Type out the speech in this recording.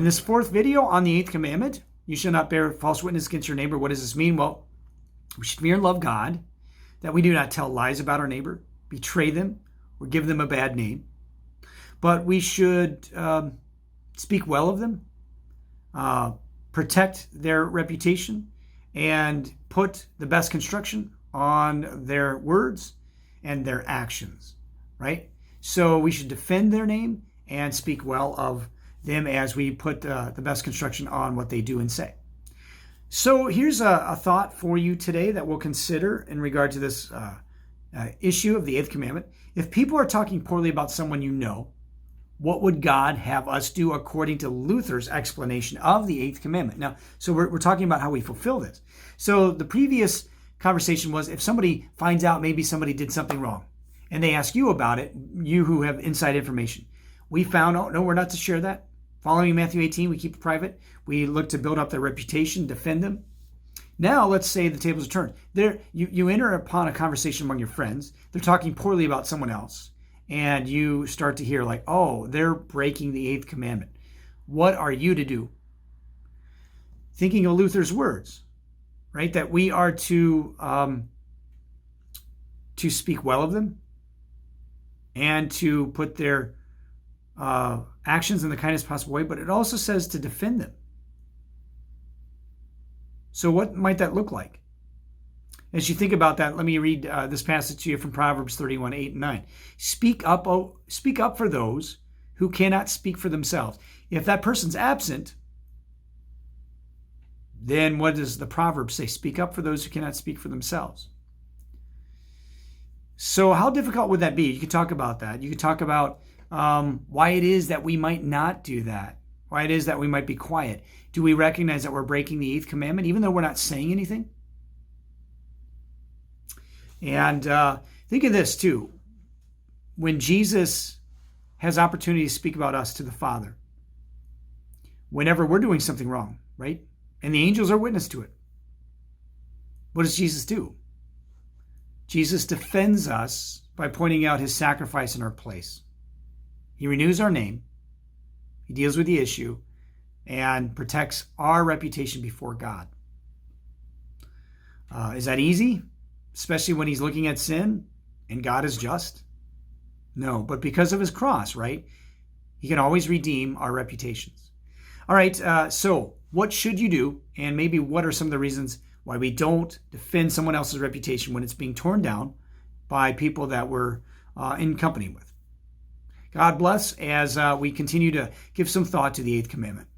this fourth video on the eighth commandment, you shall not bear false witness against your neighbor. What does this mean? Well, we should fear and love God, that we do not tell lies about our neighbor, betray them, or give them a bad name. But we should speak well of them, protect their reputation, and put the best construction on their words and their actions, right? So we should defend their name and speak well of them as we put the best construction on what they do and say. So here's a thought for you today that we'll consider in regard to this issue of the eighth commandment. If people are talking poorly about someone you know, what would God have us do according to Luther's explanation of the eighth commandment? Now, so we're talking about how we fulfill this. So the previous conversation was if somebody finds out maybe somebody did something wrong and they ask you about it, you who have inside information. We found out, no, we're not to share that. Following Matthew 18, we keep it private. We look to build up their reputation, defend them. Now, let's say the tables are turned. You enter upon a conversation among your friends. They're talking poorly about someone else. And you start to hear like, oh, they're breaking the eighth commandment. What are you to do? Thinking of Luther's words, right? That we are to speak well of them and to put their actions in the kindest possible way, but it also says to defend them. So what might that look like? As you think about that, let me read this passage to you from Proverbs 31, 8 and 9. Speak up for those who cannot speak for themselves. If that person's absent, then what does the proverb say? Speak up for those who cannot speak for themselves. So how difficult would that be? You could talk about that. You could talk about why it is that we might not do that. Why it is that we might be quiet. Do we recognize that we're breaking the eighth commandment even though we're not saying anything? And think of this too. When Jesus has opportunity to speak about us to the Father, whenever we're doing something wrong, right? And the angels are witness to it. What does Jesus do? Jesus defends us by pointing out his sacrifice in our place. He renews our name. He deals with the issue and protects our reputation before God. Is that easy? Especially when he's looking at sin and God is just? No, but because of his cross, right? He can always redeem our reputations. All right, so what should you do? And maybe what are some of the reasons why we don't defend someone else's reputation when it's being torn down by people that we're in company with? God bless as we continue to give some thought to the eighth commandment.